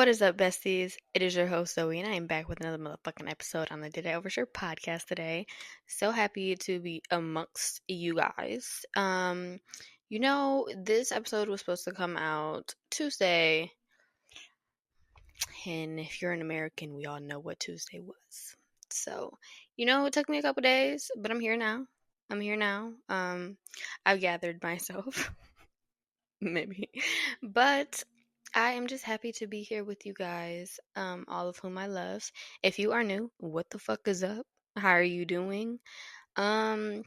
What is up, besties? It is your host, Zoe, and I am back with another motherfucking episode on the I Overshare Podcast today. So happy to be amongst you guys. This episode was supposed to come out Tuesday, and if you're an American, we all know what Tuesday was. So, it took me a couple days, but I'm here now. I've gathered myself, maybe, but I am just happy to be here with you guys, all of whom I love. If you are new, what the fuck is up? How are you doing? Um,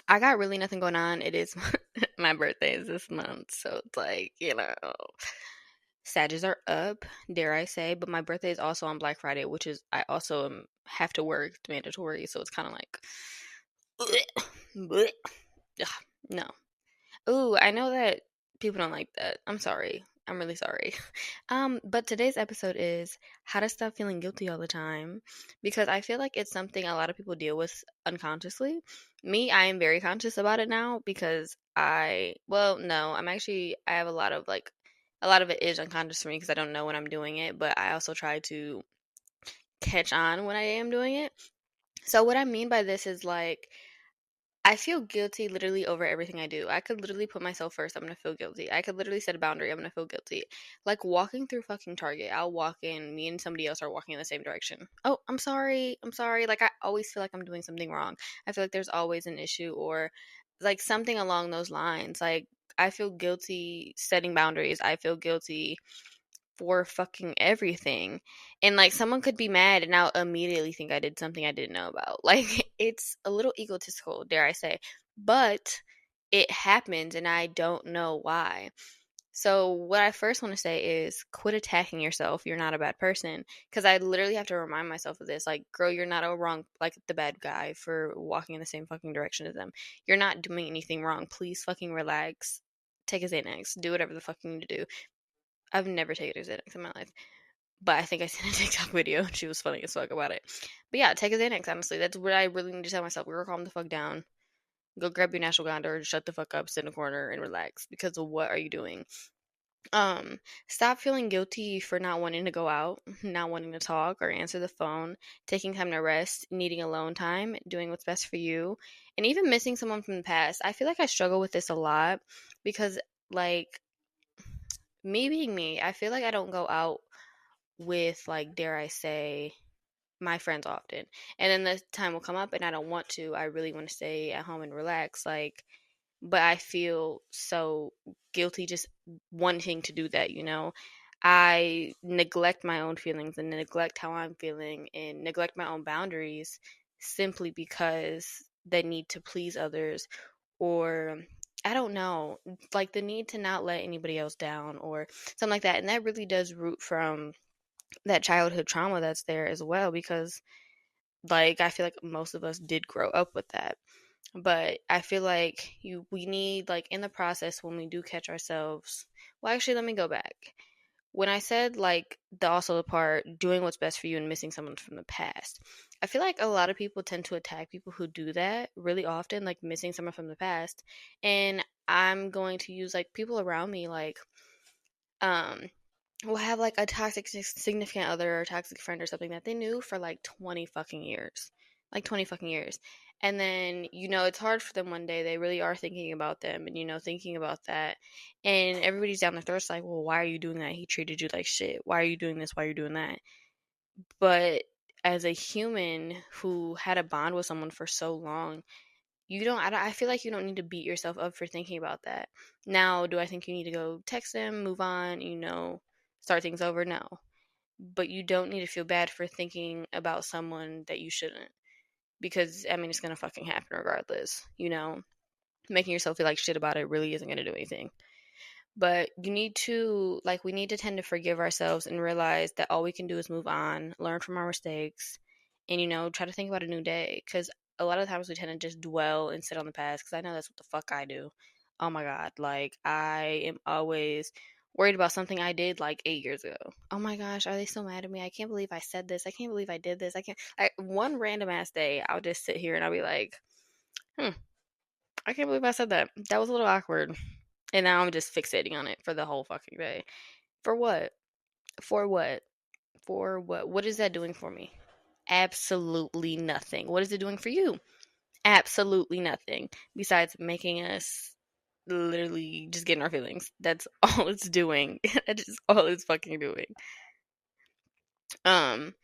I got really nothing going on. It is my birthday is this month, so it's like, Sages are up, dare I say, but my birthday is also on Black Friday, which is I also have to work. It's mandatory, so it's kind of like, bleh. Ugh, no. Ooh, I know that people don't like that. I'm sorry. I'm really sorry. But today's episode is how to stop feeling guilty all the time because I feel like it's something a lot of people deal with unconsciously. Me, I am very conscious about it now because I have a lot of it is unconscious for me because I don't know when I'm doing it, but I also try to catch on when I am doing it. So what I mean by this is like I feel guilty literally over everything I do. I could literally put myself first. I'm gonna feel guilty. I could literally set a boundary. I'm gonna feel guilty. Like walking through fucking Target. I'll walk in. Me and somebody else are walking in the same direction. Oh, I'm sorry. I'm sorry. Like I always feel like I'm doing something wrong. I feel like there's always an issue or like something along those lines. Like I feel guilty setting boundaries. I feel guilty for fucking everything. And like someone could be mad and I'll immediately think I did something I didn't know about. Like it's a little egotistical, dare I say. But it happens and I don't know why. So what I first want to say is quit attacking yourself. You're not a bad person. Because I literally have to remind myself of this. Like, girl, you're not the bad guy for walking in the same fucking direction as them. You're not doing anything wrong. Please fucking relax. Take a Xanax. Do whatever the fuck you need to do. I've never taken a Xanax in my life. But I think I seen a TikTok video and she was funny as fuck about it. But yeah, take a Xanax, honestly. That's what I really need to tell myself. Girl, calm the fuck down. Go grab your ashwagandha or shut the fuck up, sit in a corner and relax. Because of what are you doing? Stop feeling guilty for not wanting to go out, not wanting to talk or answer the phone, taking time to rest, needing alone time, doing what's best for you, and even missing someone from the past. I feel like I struggle with this a lot because like me being me, I feel like I don't go out with like dare I say my friends often. And then the time will come up and I don't want to. I really want to stay at home and relax like but I feel so guilty just wanting to do that, you know. I neglect my own feelings and neglect how I'm feeling and neglect my own boundaries simply because they need to please others or I don't know, like the need to not let anybody else down or something like that. And that really does root from that childhood trauma that's there as well because like I feel like most of us did grow up with that. But I feel like we need like in the process when we do catch ourselves. Well, actually, let me go back. When I said like the part doing what's best for you and missing someone from the past, I feel like a lot of people tend to attack people who do that really often, like missing someone from the past. And I'm going to use like people around me, like um, will have like a toxic significant other or toxic friend or something that they knew for like 20 fucking years. Like 20 fucking years. And then, it's hard for them one day. They really are thinking about them and, thinking about that. And everybody's down their throats like, well, why are you doing that? He treated you like shit. Why are you doing this? Why are you doing that? But as a human who had a bond with someone for so long, I feel like you don't need to beat yourself up for thinking about that. Now, do I think you need to go text them, move on, start things over? No. But you don't need to feel bad for thinking about someone that you shouldn't. Because, I mean, it's going to fucking happen regardless, Making yourself feel like shit about it really isn't going to do anything. But we need to tend to forgive ourselves and realize that all we can do is move on, learn from our mistakes, and, try to think about a new day. Because a lot of times we tend to just dwell and sit on the past. Because I know that's what the fuck I do. Oh my God. Like, I am always worried about something I did like 8 years ago. Oh my gosh, are they so mad at me? I can't believe I said this. I can't believe I did this. One random ass day, I'll just sit here and I'll be like, I can't believe I said that. That was a little awkward. And now I'm just fixating on it for the whole fucking day. For what? For what? For what? What is that doing for me? Absolutely nothing. What is it doing for you? Absolutely nothing. Besides making us literally just get in our feelings. That's all it's doing. That is all it's fucking doing. Um,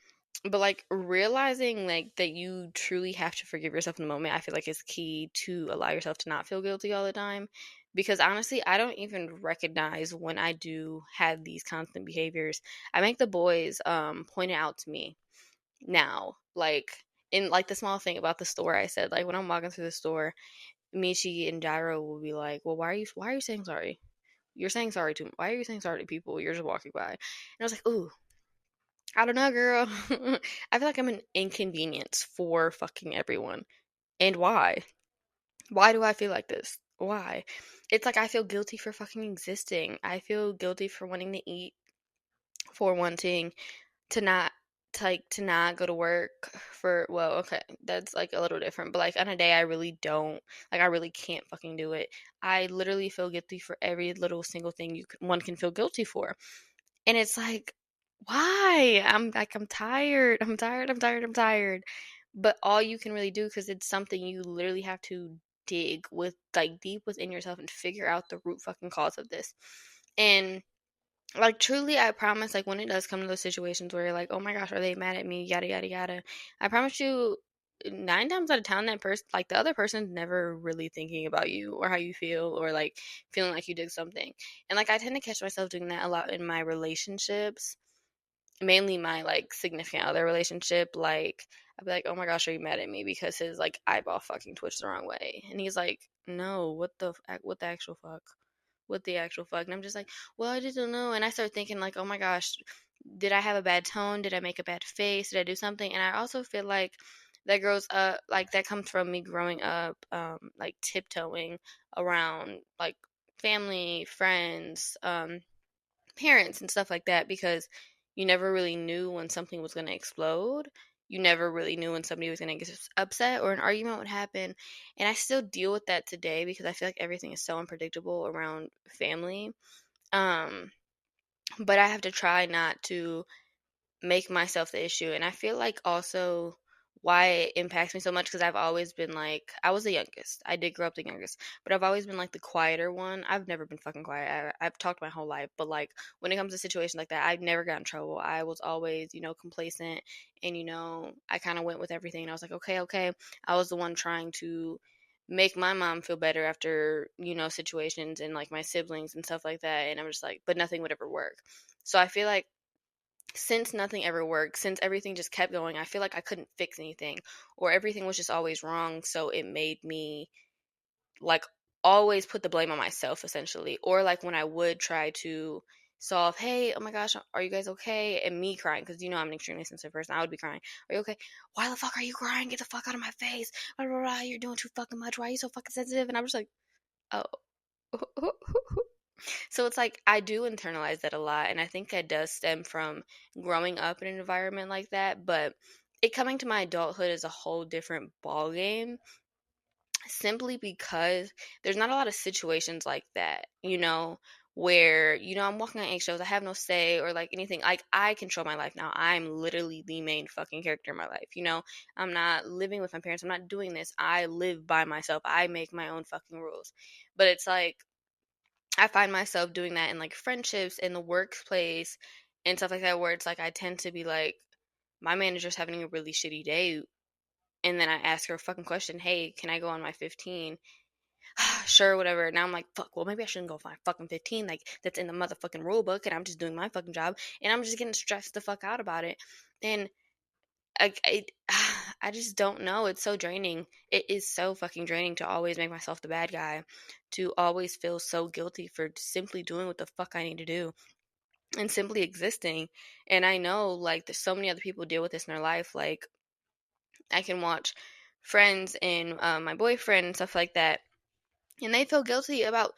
but like realizing like that you truly have to forgive yourself in the moment, I feel like is key to allow yourself to not feel guilty all the time. Because honestly, I don't even recognize when I do have these constant behaviors. I make the boys point it out to me now. Like in like the small thing about the store, I said like when I'm walking through the store, Michi and Gyro will be like, "Well, why are you saying sorry? You're saying sorry to why are you saying sorry to people? You're just walking by." And I was like, "Ooh, I don't know, girl. I feel like I'm an inconvenience for fucking everyone. And why? Why do I feel like this? Why? It's like I feel guilty for fucking existing. I feel guilty for wanting to eat, for wanting to not to not go to work for well, okay, that's like a little different. But like on a day I really don't like I really can't fucking do it. I literally feel guilty for every little single thing one can feel guilty for. And it's like, why? I'm like, I'm tired. I'm tired. I'm tired. I'm tired. But all you can really do, because it's something you literally have to dig with, like, deep within yourself and figure out the root fucking cause of this. And, like, truly, I promise, like, when it does come to those situations where you're like, oh my gosh, are they mad at me? Yada, yada, yada. I promise you, 9 times out of 10, that person, like, the other person's never really thinking about you or how you feel or, like, feeling like you did something. And, like, I tend to catch myself doing that a lot in my relationships, mainly my, like, significant other relationship. Like, I'd be like, oh my gosh, are you mad at me because his, like, eyeball fucking twitched the wrong way? And he's like, no, what the actual fuck? What the actual fuck? And I'm just like, well, I just don't know. And I start thinking, like, oh my gosh, did I have a bad tone? Did I make a bad face? Did I do something? And I also feel like that grows up, like, that comes from me growing up, like, tiptoeing around, like, family, friends, parents and stuff like that, because you never really knew when something was going to explode. You never really knew when somebody was going to get upset or an argument would happen. And I still deal with that today because I feel like everything is so unpredictable around family. Um, but I have to try not to make myself the issue. And I feel like also why it impacts me so much, because I've always been like, I was the youngest. I did grow up the youngest, but I've always been like the quieter one. I've never been fucking quiet. I've talked my whole life, but like when it comes to situations like that, I've never got in trouble. I was always, complacent, and I kind of went with everything. And I was like, okay, okay. I was the one trying to make my mom feel better after situations, and like my siblings and stuff like that. And I'm just like, but nothing would ever work. So I feel like since nothing ever worked, since everything just kept going, I feel like I couldn't fix anything, or everything was just always wrong. So it made me like always put the blame on myself, essentially. Or like when I would try to solve, hey, oh my gosh, are you guys okay? And me crying, because I'm an extremely sensitive person. I would be crying. Are you okay? Why the fuck are you crying? Get the fuck out of my face. Blah, blah, blah. You're doing too fucking much. Why are you so fucking sensitive? And I'm just like, oh. So it's like I do internalize that a lot, and I think that does stem from growing up in an environment like that. But it coming to my adulthood is a whole different ball game, simply because there's not a lot of situations like that, where I'm walking on eggshells. I have no say or like anything. Like I control my life now. I'm literally the main fucking character in my life. I'm not living with my parents. I'm not doing this. I live by myself. I make my own fucking rules. But it's like I find myself doing that in like friendships, in the workplace, and stuff like that, where it's like I tend to be like, my manager's having a really shitty day, and then I ask her a fucking question, hey, can I go on my 15? Sure, whatever. Now I'm like, fuck, well, maybe I shouldn't go for my fucking 15. Like, that's in the motherfucking rule book, and I'm just doing my fucking job, and I'm just getting stressed the fuck out about it. And I just don't know. It's so draining. It is so fucking draining to always make myself the bad guy, to always feel so guilty for simply doing what the fuck I need to do and simply existing. And I know, like, there's so many other people deal with this in their life. Like, I can watch friends and my boyfriend and stuff like that, and they feel guilty about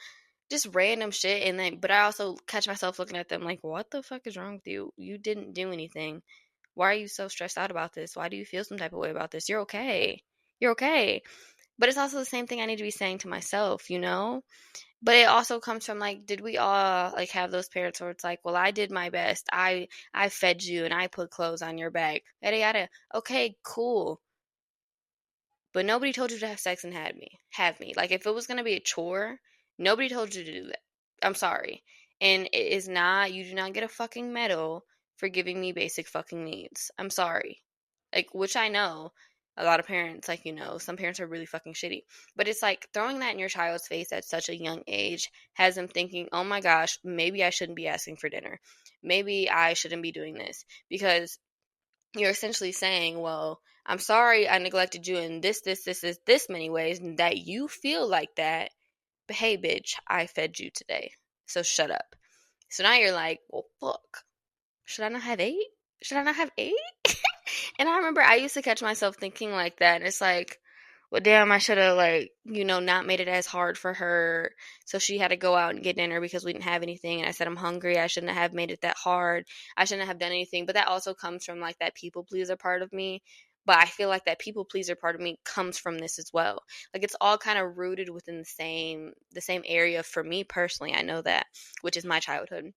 just random shit. And then, but I also catch myself looking at them like, what the fuck is wrong with you? You didn't do anything. Why are you so stressed out about this? Why do you feel some type of way about this? You're okay. You're okay. But it's also the same thing I need to be saying to myself, you know? But it also comes from, like, did we all, like, have those parents where it's like, well, I did my best. I fed you and I put clothes on your back. Yada yada. Okay, cool. But nobody told you to have sex and have me. Like, if it was gonna be a chore, nobody told you to do that. I'm sorry. And it is not, you do not get a fucking medal for giving me basic fucking needs. I'm sorry. Like, which I know a lot of parents, like, you know, some parents are really fucking shitty. But it's like throwing that in your child's face at such a young age has them thinking, oh my gosh, maybe I shouldn't be asking for dinner. Maybe I shouldn't be doing this. Because you're essentially saying, well, I'm sorry I neglected you in this many ways, and that you feel like that. But hey, bitch, I fed you today. So shut up. So now you're like, well, fuck. Should I not have eight? Should I not have eight? And I remember I used to catch myself thinking like that. And it's like, well, damn, I should have, like, you know, not made it as hard for her. So she had to go out and get dinner because we didn't have anything. And I said, I'm hungry. I shouldn't have made it that hard. I shouldn't have done anything. But that also comes from, like, that people pleaser part of me. But I feel like that people pleaser part of me comes from this as well. Like, it's all kind of rooted within the same area for me personally. I know that, which is my childhood.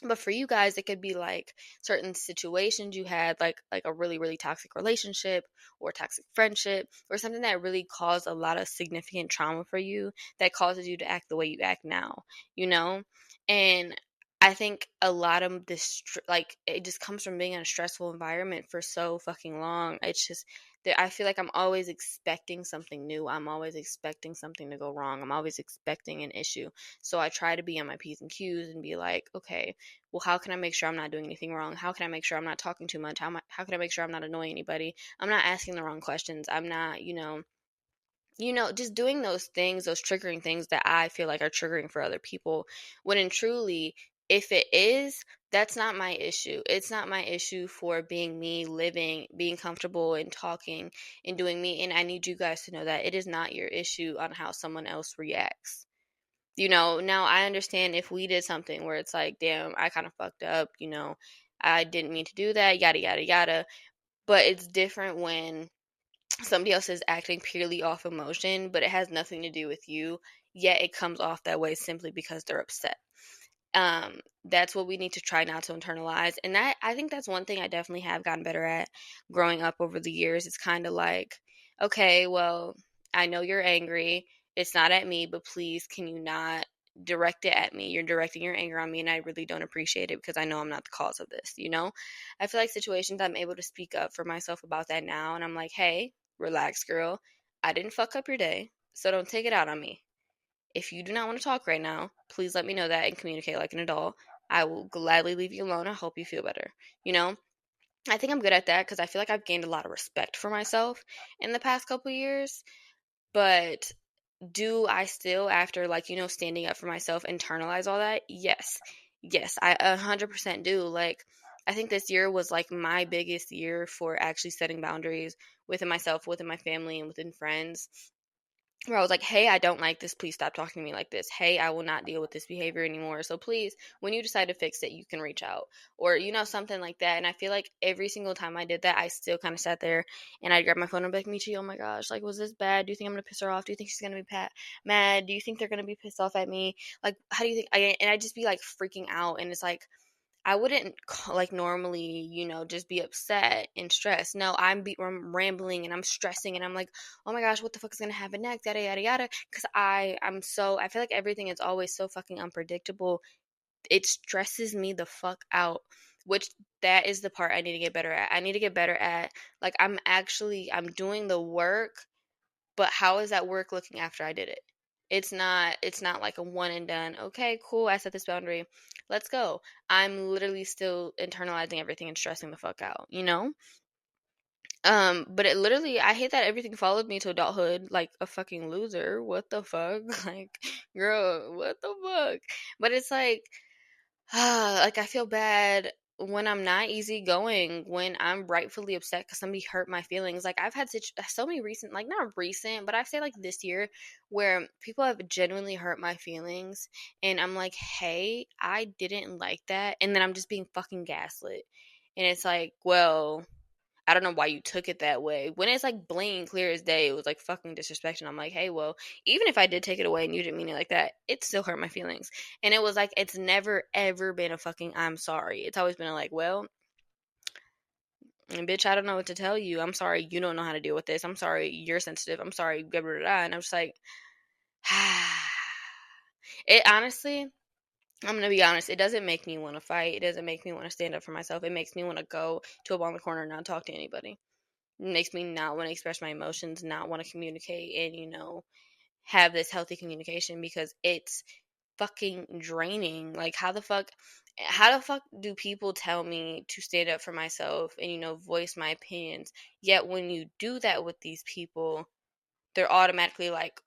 But for you guys, it could be like certain situations you had, like a really, really toxic relationship or toxic friendship or something that really caused a lot of significant trauma for you that causes you to act the way you act now, you know? And I think a lot of this, like, it just comes from being in a stressful environment for so fucking long. It's just that I feel like I'm always expecting something new. I'm always expecting something to go wrong. I'm always expecting an issue. So I try to be on my P's and Q's and be like, okay, well, how can I make sure I'm not doing anything wrong? How can I make sure I'm not talking too much? How can I make sure I'm not annoying anybody? I'm not asking the wrong questions. I'm not, just doing those things, those triggering things that I feel like are triggering for other people. When in truly, if it is, that's not my issue. It's not my issue for being me, living, being comfortable and talking and doing me. And I need you guys to know that it is not your issue on how someone else reacts. Now I understand if we did something where it's like, damn, I kind of fucked up, I didn't mean to do that, yada, yada, yada. But it's different when somebody else is acting purely off emotion, but it has nothing to do with you, yet it comes off that way simply because they're upset. That's what we need to try not to internalize. And that, I think that's one thing I definitely have gotten better at growing up over the years. It's kind of like, okay, well, I know you're angry. It's not at me, but please, can you not direct it at me? You're directing your anger on me, and I really don't appreciate it because I know I'm not the cause of this. I feel like situations I'm able to speak up for myself about that now, and I'm like, hey, relax, girl. I didn't fuck up your day, so don't take it out on me. If you do not want to talk right now, please let me know that and communicate like an adult. I will gladly leave you alone. I hope you feel better. You know, I think I'm good at that because I feel like I've gained a lot of respect for myself in the past couple years. But do I still, after, like, standing up for myself, internalize all that? Yes. Yes, I 100% do. Like, I think this year was like my biggest year for actually setting boundaries within myself, within my family, and within friends, where I was like, hey, I don't like this. Please stop talking to me like this. Hey, I will not deal with this behavior anymore. So please, when you decide to fix it, you can reach out. Or, something like that. And I feel like every single time I did that, I still kind of sat there and I'd grab my phone and be like, Michi, oh my gosh, like, was this bad? Do you think I'm going to piss her off? Do you think she's going to be mad? Do you think they're going to be pissed off at me? Like, how do you think? And I'd just be like freaking out. And it's like, I wouldn't like normally, just be upset and stressed. No, I'm rambling and I'm stressing and I'm like, oh my gosh, what the fuck is gonna happen next? Yada yada yada. Because I feel like everything is always so fucking unpredictable. It stresses me the fuck out. Which that is the part I need to get better at. I need to get better at, like, I'm doing the work, but how is that work looking after I did it? It's not like a one and done. Okay, cool. I set this boundary. Let's go. I'm literally still internalizing everything and stressing the fuck out? But it literally, I hate that everything followed me to adulthood like a fucking loser. What the fuck? Like, girl, what the fuck? But it's like, like, I feel bad when I'm not easygoing, when I'm rightfully upset because somebody hurt my feelings. Like, I've had so many recent, like, not recent, but I'd say like this year, where people have genuinely hurt my feelings, and I'm like, hey, I didn't like that, and then I'm just being fucking gaslit, and it's like, well, I don't know why you took it that way. When it's like blatant, clear as day, it was like fucking disrespecting. I'm like, hey, well, even if I did take it away and you didn't mean it like that, it still hurt my feelings. And it was like, it's never ever been a fucking I'm sorry. It's always been a like, well, bitch, I don't know what to tell you. I'm sorry you don't know how to deal with this. I'm sorry you're sensitive. I'm sorry, blah, blah, blah. And I'm just like, it honestly, I'm gonna be honest, it doesn't make me want to fight. It doesn't make me want to stand up for myself. It makes me want to go to a bar in the corner and not talk to anybody. It makes me not want to express my emotions, not want to communicate, and have this healthy communication, because it's fucking draining. Like, how the fuck do people tell me to stand up for myself and voice my opinions, yet when you do that with these people, they're automatically like,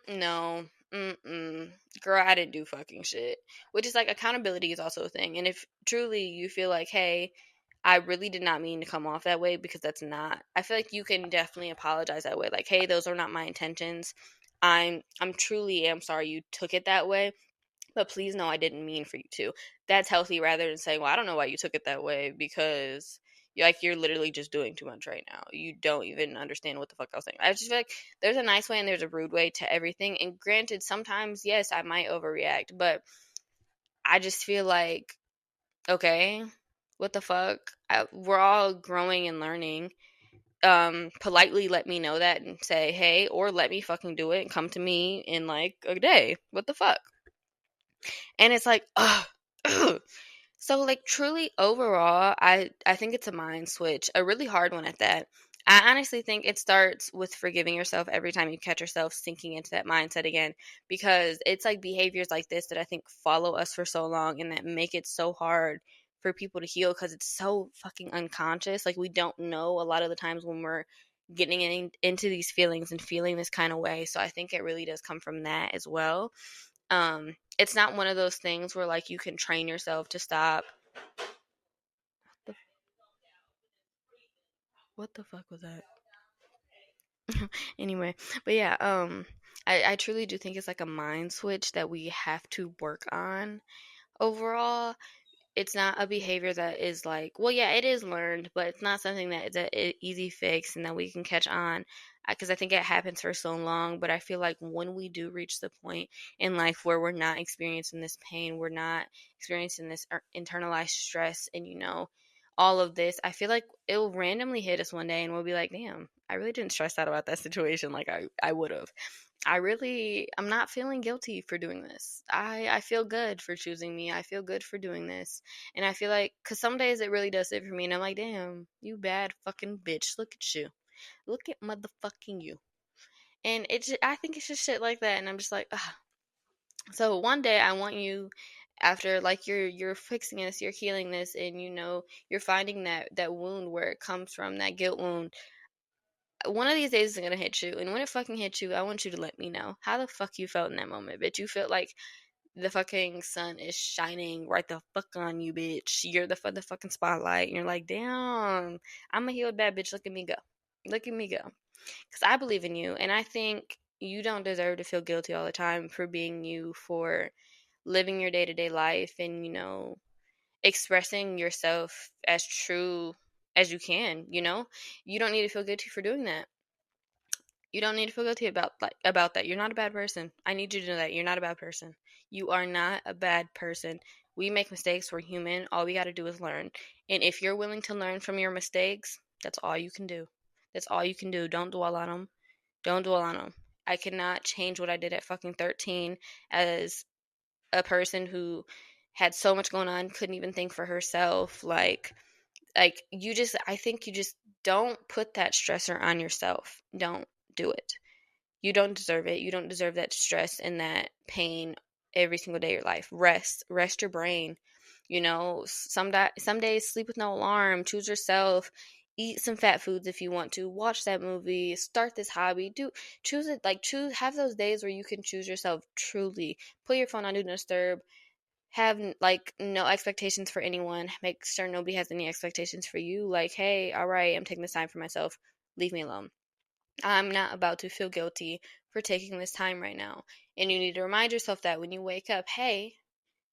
no, girl, I didn't do fucking shit. Which is like, accountability is also a thing. And if truly you feel like, hey, I really did not mean to come off that way, because that's not, I feel like you can definitely apologize that way. Like, hey, those are not my intentions. I'm truly am sorry you took it that way, but please know I didn't mean for you to. That's healthy, rather than saying, well, I don't know why you took it that way, because you're literally just doing too much right now. You don't even understand what the fuck I was saying. I just feel like there's a nice way and there's a rude way to everything. And granted, sometimes, yes, I might overreact, but I just feel like, okay, what the fuck? We're all growing and learning. Politely let me know that and say, hey, or let me fucking do it and come to me in like a day. What the fuck? And it's like, ugh. So, like, truly overall, I think it's a mind switch, a really hard one at that. I honestly think it starts with forgiving yourself every time you catch yourself sinking into that mindset again, because it's like behaviors like this that I think follow us for so long and that make it so hard for people to heal, because it's so fucking unconscious. Like, we don't know a lot of the times when we're getting into these feelings and feeling this kind of way. So I think it really does come from that as well. It's not one of those things where like you can train yourself to stop. What the fuck was that? Anyway, but yeah, I truly do think it's like a mind switch that we have to work on overall. It's not a behavior that is like, well, yeah, it is learned, but it's not something that is an easy fix and that we can catch on, because I think it happens for so long. But I feel like when we do reach the point in life where we're not experiencing this pain, we're not experiencing this internalized stress, and all of this, I feel like it'll randomly hit us one day and we'll be like, damn, I really didn't stress out about that situation like I would have. I'm not feeling guilty for doing this. I feel good for choosing me. I feel good for doing this. And I feel like, because some days it really does it for me. And I'm like, damn, you bad fucking bitch. Look at you. Look at motherfucking you. And I think it's just shit like that. And I'm just like, ugh. So one day I want you, after like you're fixing this, you're healing this, and you're finding that wound where it comes from, that guilt wound. One of these days is gonna hit you, and when it fucking hits you, I want you to let me know how the fuck you felt in that moment, bitch. You felt like the fucking sun is shining right the fuck on you, bitch. You're the fucking spotlight, and you're like, damn, I'm a healed bad bitch. Look at me go, look at me go. Because I believe in you, and I think you don't deserve to feel guilty all the time for being you, for living your day to day life, and expressing yourself as true as you can. You don't need to feel guilty for doing that. You don't need to feel guilty about that. You're not a bad person. I need you to know that you're not a bad person. You are not a bad person. We make mistakes. We're human. All we got to do is learn. And if you're willing to learn from your mistakes, that's all you can do. That's all you can do. Don't dwell on them. Don't dwell on them. I cannot change what I did at fucking 13 as a person who had so much going on, couldn't even think for herself. I think you just don't put that stressor on yourself. Don't do it. You don't deserve it. You don't deserve that stress and that pain every single day of your life. Rest your brain. Some days sleep with no alarm. Choose yourself. Eat some fat foods if you want to. Watch that movie. Start this hobby. Choose it. Like, have those days where you can choose yourself truly. Put your phone on do not disturb. Have like no expectations for anyone. Make sure nobody has any expectations for you. Like, hey, all right, I'm taking this time for myself. Leave me alone. I'm not about to feel guilty for taking this time right now. And you need to remind yourself that when you wake up, hey,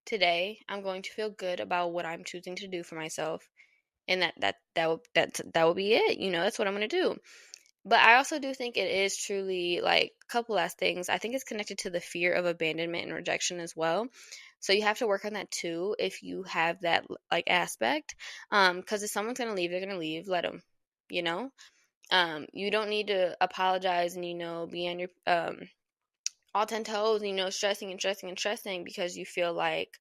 today I'm going to feel good about what I'm choosing to do for myself. and that will be it. That's what I'm gonna do. But I also do think it is truly like a couple last things. I think it's connected to the fear of abandonment and rejection as well. So you have to work on that too if you have that like aspect. Because if someone's gonna leave, they're gonna leave. Let them. You know. You don't need to apologize and be on your all 10 toes, stressing and stressing and stressing because you feel like,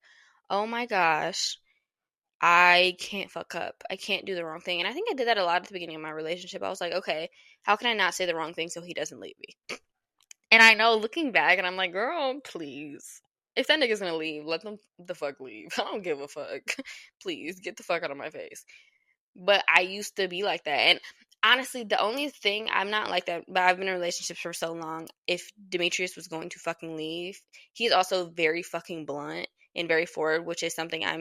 oh my gosh, I can't fuck up. I can't do the wrong thing. And I think I did that a lot at the beginning of my relationship. I was like, okay, how can I not say the wrong thing so he doesn't leave me? And I know looking back, and I'm like, girl, please. If that nigga's gonna leave, let them the fuck leave. I don't give a fuck. Please, get the fuck out of my face. But I used to be like that. And honestly, the only thing, I'm not like that, but I've been in relationships for so long. If Demetrius was going to fucking leave, he's also very fucking blunt and very forward, which is something I've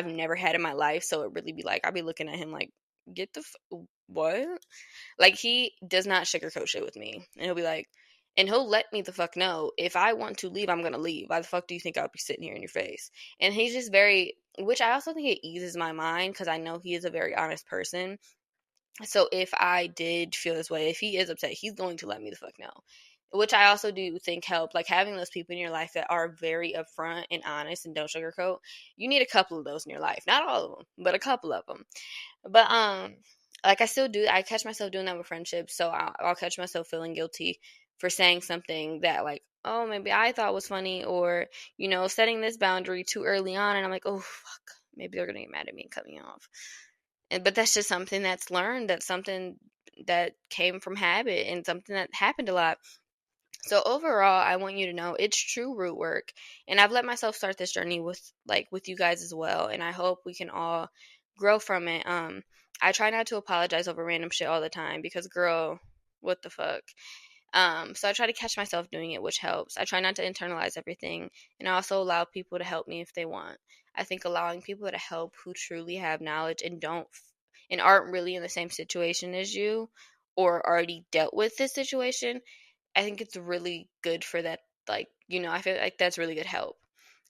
never had in my life. So it really be like, I'll be looking at him like, get the, what? Like, he does not sugarcoat shit with me. And he'll be like, and he'll let me the fuck know, if I want to leave, I'm going to leave. Why the fuck do you think I'll be sitting here in your face? And he's just very, which I also think it eases my mind because I know he is a very honest person. So if I did feel this way, if he is upset, he's going to let me the fuck know. Which I also do think help, like having those people in your life that are very upfront and honest and don't sugarcoat. You need a couple of those in your life. Not all of them, but a couple of them. But like I catch myself doing that with friendships. So I'll catch myself feeling guilty for saying something that like, oh, maybe I thought was funny, or setting this boundary too early on, and I'm like, oh fuck, maybe they're gonna get mad at me and cut me off. But that's just something that's learned. That's something that came from habit and something that happened a lot. So overall, I want you to know it's true root work, and I've let myself start this journey with you guys as well, and I hope we can all grow from it. I try not to apologize over random shit all the time because, girl, what the fuck? So I try to catch myself doing it, which helps. I try not to internalize everything, and I also allow people to help me if they want. I think allowing people to help who truly have knowledge and aren't really in the same situation as you or already dealt with this situation, I think it's really good for that. Like, I feel like that's really good help.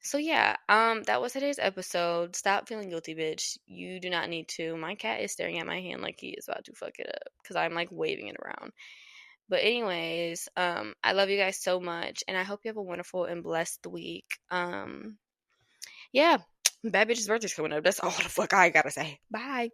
So yeah, that was today's episode. Stop feeling guilty, bitch. You do not need to. My cat is staring at my hand like he is about to fuck it up because I'm like waving it around. But anyways, I love you guys so much, and I hope you have a wonderful and blessed week. Yeah, bad bitch's birthday's coming up. That's all the fuck I gotta say. Bye.